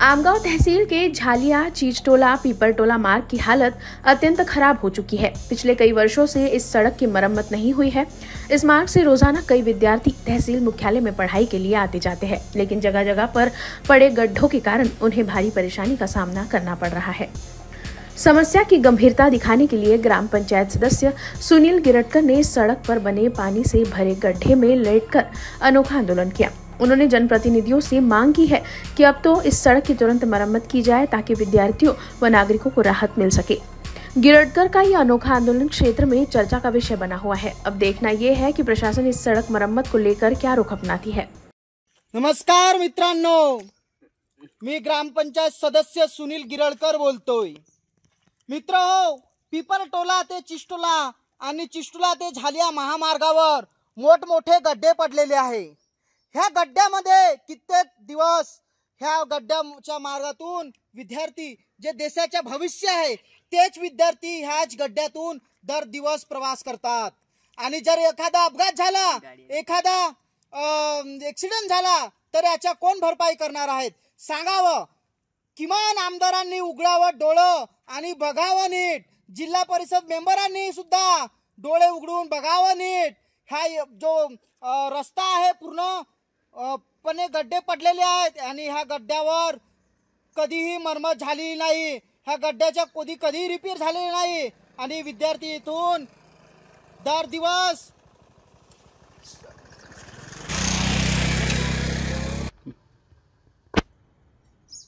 आमगांव तहसील के झालिया चीचटोला पीपरटोला मार्ग की हालत अत्यंत खराब हो चुकी है। पिछले कई वर्षों से इस सड़क की मरम्मत नहीं हुई है। इस मार्ग से रोजाना कई विद्यार्थी तहसील मुख्यालय में पढ़ाई के लिए आते जाते हैं, लेकिन जगह जगह पर पड़े गड्ढों के कारण उन्हें भारी परेशानी का सामना करना पड़ रहा है। समस्या की गंभीरता दिखाने के लिए ग्राम पंचायत सदस्य सुनील गिरटकर ने सड़क पर बने पानी से भरे गड्ढे में लेटकर अनोखा आंदोलन किया। उन्होंने जनप्रतिनिधियों से मांग की है कि अब तो इस सड़क की तुरंत मरम्मत की जाए ताकि विद्यार्थियों व नागरिकों को राहत मिल सके। गिरटकर का यह अनोखा आंदोलन क्षेत्र में चर्चा का विषय बना हुआ है। अब देखना यह है कि प्रशासन इस सड़क मरम्मत को लेकर क्या रुख अपनाती है। नमस्कार मित्रांनो, मी ग्रामपंचायत सदस्य सुनील गिरटकर बोलतोय। मित्र हो, पीपरटोला ते चिचटोला आणि चिचटोला ते झालिया महामार्गावर मोठमोठे गड्डे पडलेले आहे। ह्या गड्ड्यामध्ये कित्येक दिवस ह्या गड्ड्याच्या मार्गातून विद्यार्थी जे देशाचे भविष्य आहे तेच विद्यार्थी ह्याच गड्ड्यातून दर दिवस प्रवास करतात। आणि जर एखादा अपघात झाला, एखादा ऍक्सिडेंट झाला तर याच्या कोण भरपाई करणार आहेत सांगावं। किमान आमदारांनी उघडावं डोळं आणि बघावं नीट। जिल्हा परिषद मेंबरांनी सुद्धा डोळे उघडून बघावं नीट। हा जो रस्ता आहे पूर्ण पणे गड्डे पडलेले आहेत आणि ह्या गड्ड्यावर कधीही मरम्मत झाली नाही। ह्या गड्ड्याच्या कधी रिपेअर झालेली नाही आणि विद्यार्थी इथून दर दिवस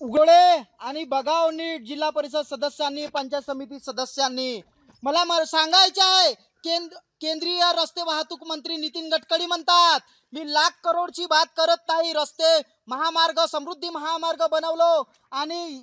उघडे आणि बघाव नीट। जिल्हा परिषद सदस्यांनी, पंचायत समिती सदस्यांनी मला सांगायचे आहे, केंद्रीय रस्ते वाहतूक मंत्री नितीन गडकरी म्हणतात मी लाख करोडची बात करत नाही। रस्ते महामार्ग, समृद्धी महामार्ग बनवलो आणि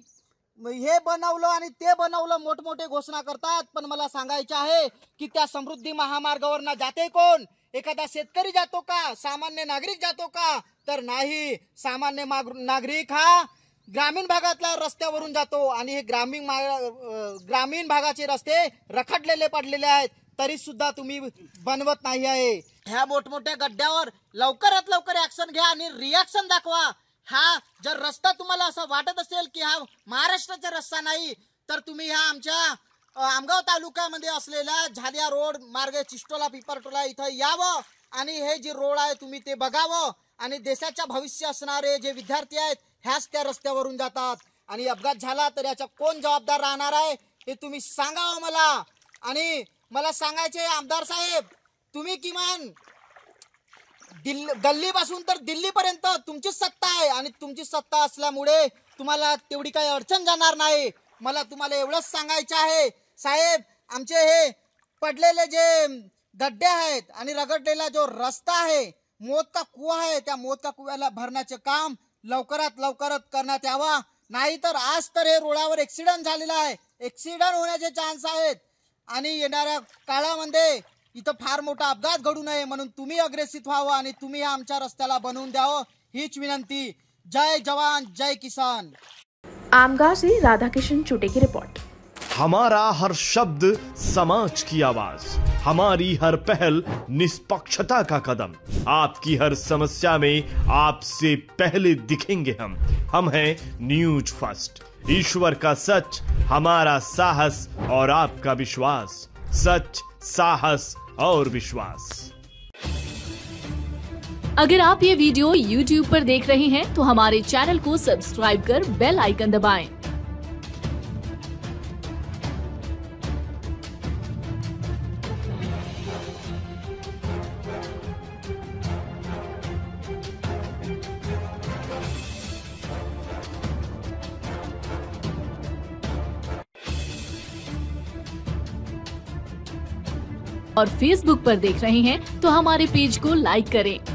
हे बनवलं आणि ते बनवलं, मोठमोठे घोषणा करतात। पण मला सांगायचे आहे की त्या समृद्धी महामार्गावर ना जाते कोण? एखादा शेतकरी जातो का? सामान्य नागरिक जातो का? तर नाही। सामान्य नागरिक हा ग्रामीण भागातल्या रस्त्यावरून जातो आणि हे ग्रामीण भागाचे रस्ते रखडलेले पडलेले आहेत, तरी सुद्धा तुम्ही बनवत नाही आहे। ह्या मोठमोठ्या गड्ड्यावर लवकरात लवकर ऍक्शन घ्या आणि रिॲक्शन दाखवा। हा जर रस्ता तुम्हाला असं वाटत असेल की हा महाराष्ट्राचा रस्ता नाही, तर तुम्ही ह्या आमच्या आमगाव तालुक्यामध्ये असलेला झालिया रोड मार्ग चिचटोला पीपरटोला इथं यावं आणि हे जे रोड आहे तुम्ही ते बघावं। आणि देशाच्या भविष्य असणारे जे विद्यार्थी आहेत ह्याच त्या रस्त्यावरून जातात आणि अपघात झाला तर याचा कोण जबाबदार राहणार आहे हे तुम्ही सांगावं मला। आणि मला सांगायचे आमदार साहेब, तुम्ही किमान गल्लीपासून तर दिल्लीपर्यंत तुमची सत्ता आहे आणि तुमची सत्ता असल्यामुळे तुम्हाला तेवढी काही अडचण जाणार नाही। मला तुम्हाला एवढंच सांगायचं आहे साहेब, आमचे हे पडलेले जे गड्डे आहेत आणि रगडलेला जो रस्ता आहे, मौत का कुआं आहे, त्या मौत का कुआला भरण्याचे काम लवकरात लवकरात करण्यात यावा। नाहीतर आज तर हे रोडावर ऍक्सिडेंट झालेला आहे, ऍक्सिडेंट होण्याचे चान्स आहेत आणि येणाऱ्या काळामध्ये इथं फार मोठा अपघात घडू नये म्हणून तुम्ही अग्रेसिव्ह व्हावं आणि तुम्ही आमच्या रस्त्याला बनवून द्यावं, हीच विनंती। जय जवान जय किसान। आमगांव से राधाकिशन चुटे की रिपोर्ट। हमारा हर शब्द समाज की आवाज, हमारी हर पहल निष्पक्षता का कदम। आपकी हर समस्या में आपसे पहले दिखेंगे हम हैं न्यूज फर्स्ट। ईश्वर का सच, हमारा साहस और आपका विश्वास। सच, साहस और विश्वास। अगर आप ये वीडियो YouTube पर देख रहे हैं तो हमारे चैनल को सब्सक्राइब कर बेल आइकन दबाएं। और Facebook पर देख रहे हैं तो हमारे पेज को लाइक करें।